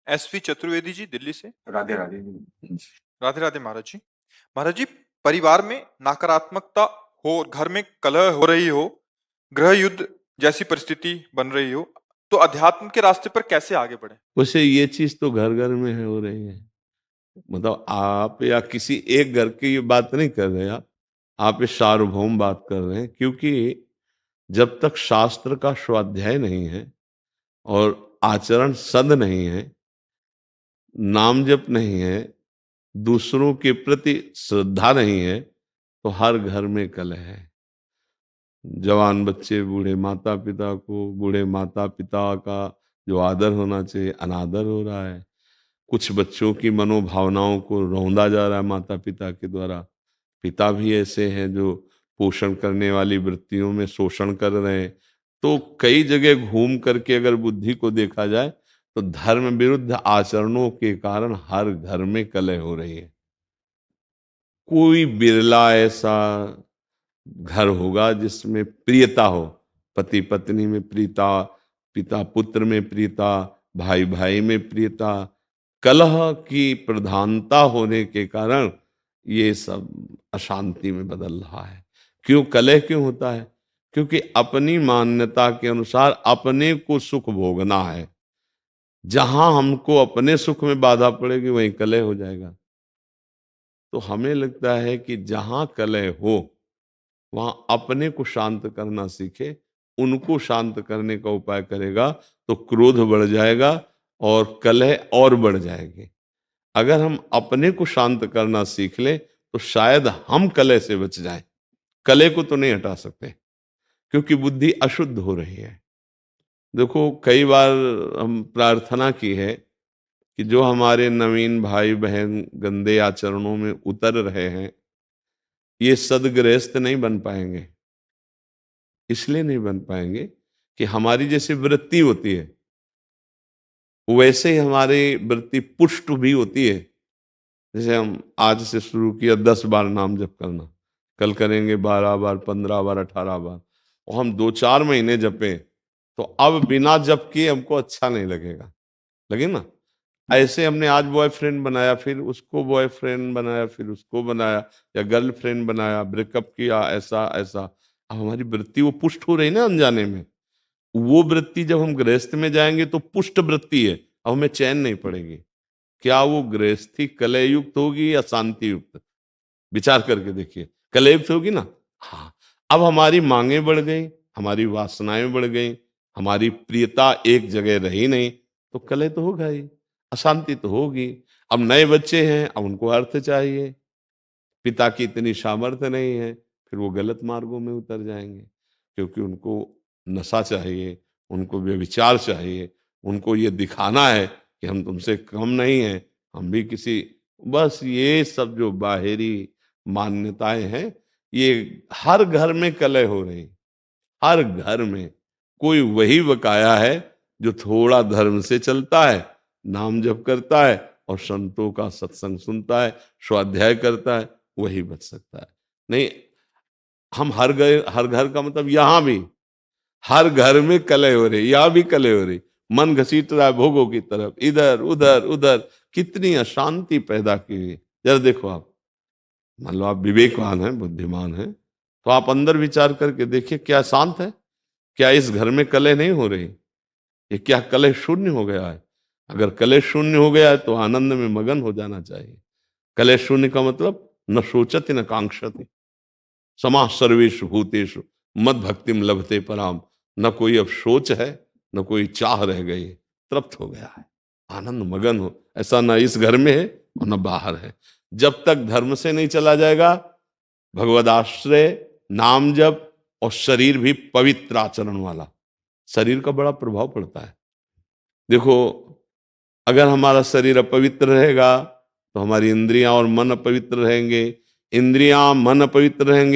SV Chaturvedi ji Delhi से। राधे राधे। राधे राधे महाराज जी। महाराज जी, परिवार में नकारात्मकता हो, घर में कलह हो रही हो, गृह युद्ध जैसी परिस्थिति बन रही हो, तो अध्यात्म के रास्ते पर कैसे आगे बढ़े? वैसे ये चीज तो घर घर में है, हो रही है। मतलब आप या किसी एक घर की ये बात नहीं कर रहे, आप ये सार्वभौम बात कर रहे हैं। क्योंकि जब तक शास्त्र का स्वाध्याय नहीं है और आचरण सद नहीं है, नाम जप नहीं है, दूसरों के प्रति श्रद्धा नहीं है, तो हर घर में कलह है। जवान बच्चे बूढ़े माता पिता का जो आदर होना चाहिए अनादर हो रहा है। कुछ बच्चों की मनोभावनाओं को रौंदा जा रहा है माता पिता के द्वारा। पिता भी ऐसे हैं जो पोषण करने वाली वृत्तियों में शोषण कर रहे हैं। तो कई जगह घूम करके अगर बुद्धि को देखा जाए तो धर्म विरुद्ध आचरणों के कारण हर घर में कलह हो रही है। कोई बिरला ऐसा घर होगा जिसमें प्रियता हो, पति पत्नी में प्रियता, पिता पुत्र में प्रियता, भाई भाई में प्रियता। कलह की प्रधानता होने के कारण ये सब अशांति में बदल रहा है। क्यों कलह क्यों होता है? क्योंकि अपनी मान्यता के अनुसार अपने को सुख भोगना है। जहां हमको अपने सुख में बाधा पड़ेगी वहीं कलह हो जाएगा। तो हमें लगता है कि जहां कलह हो वहां अपने को शांत करना सीखे। उनको शांत करने का उपाय करेगा तो क्रोध बढ़ जाएगा और कलह और बढ़ जाएगी। अगर हम अपने को शांत करना सीख लें तो शायद हम कलह से बच जाएं। कलह को तो नहीं हटा सकते क्योंकि बुद्धि अशुद्ध हो रही है। देखो कई बार हम प्रार्थना की है कि जो हमारे नवीन भाई बहन गंदे आचरणों में उतर रहे हैं ये सदगृहस्थ नहीं बन पाएंगे। इसलिए नहीं बन पाएंगे कि हमारी जैसी वृत्ति होती है वैसे ही हमारी वृत्ति पुष्ट भी होती है। जैसे हम आज से शुरू किया 10 बार नाम जप करना, कल करेंगे 12 बार, 15 बार, 18 बार, और हम 2-4 महीने जपें तो अब बिना जप किए हमको अच्छा नहीं लगेगा। लगे ना? ऐसे हमने आज बॉयफ्रेंड बनाया, फिर उसको बॉयफ्रेंड बनाया, फिर उसको बनाया, या गर्लफ्रेंड बनाया, ब्रेकअप किया, ऐसा ऐसा। अब हमारी वृत्ति वो पुष्ट हो रही ना अनजाने में। वो वृत्ति जब हम गृहस्थ में जाएंगे तो पुष्ट वृत्ति है, अब हमें चैन नहीं पड़ेगी। क्या वो गृहस्थी कलह युक्त होगी या शांति युक्त? विचार करके देखिए। कलह युक्त होगी ना? हाँ। अब हमारी मांगे बढ़ गई, हमारी वासनाएं बढ़ गई, हमारी प्रियता एक जगह रही नहीं, तो कलह तो होगा ही, अशांति तो होगी। अब नए बच्चे हैं, अब उनको अर्थ चाहिए, पिता की इतनी सामर्थ्य नहीं है, फिर वो गलत मार्गों में उतर जाएंगे क्योंकि उनको नशा चाहिए, उनको व्यभिचार चाहिए, उनको ये दिखाना है कि हम तुमसे कम नहीं हैं, हम भी किसी। बस ये सब जो बाहरी मान्यताएं हैं ये हर घर में कलह हो रही। हर घर में कोई वही बकाया है जो थोड़ा धर्म से चलता है, नाम जप करता है और संतों का सत्संग सुनता है, स्वाध्याय करता है, वही बच सकता है। नहीं, हम हर घर का मतलब यहां भी हर घर में कलह हो रही, यहां भी कलह हो रही। मन घसीट रहा है भोगों की तरफ, इधर उधर उधर। कितनी अशांति पैदा की हुई। जरा देखो आप, मान लो आप विवेकवान हैं, बुद्धिमान हैं, तो आप अंदर विचार करके देखिए क्या शांत है? क्या इस घर में कलह नहीं हो रही? ये क्या कलह शून्य हो गया है? अगर कलह शून्य हो गया है तो आनंद में मगन हो जाना चाहिए। कलह शून्य का मतलब न सोचति न कांक्षति, समाः सर्वेषु भूतेषु मद भक्तिम लभते पराम। न कोई अब सोच है, न कोई चाह रह गई, तृप्त हो गया है, आनंद मगन हो। ऐसा ना इस घर में है और न बाहर है। जब तक धर्म से नहीं चला जाएगा, भगवदाश्रय, नाम जप और शरीर भी पवित्र आचरण वाला, शरीर का बड़ा प्रभाव पड़ता है। देखो अगर हमारा शरीर अपवित्र रहेगा तो हमारी इंद्रियां और मन अपवित्र रहेंगे, इंद्रियां मन अपवित्र रहेंगे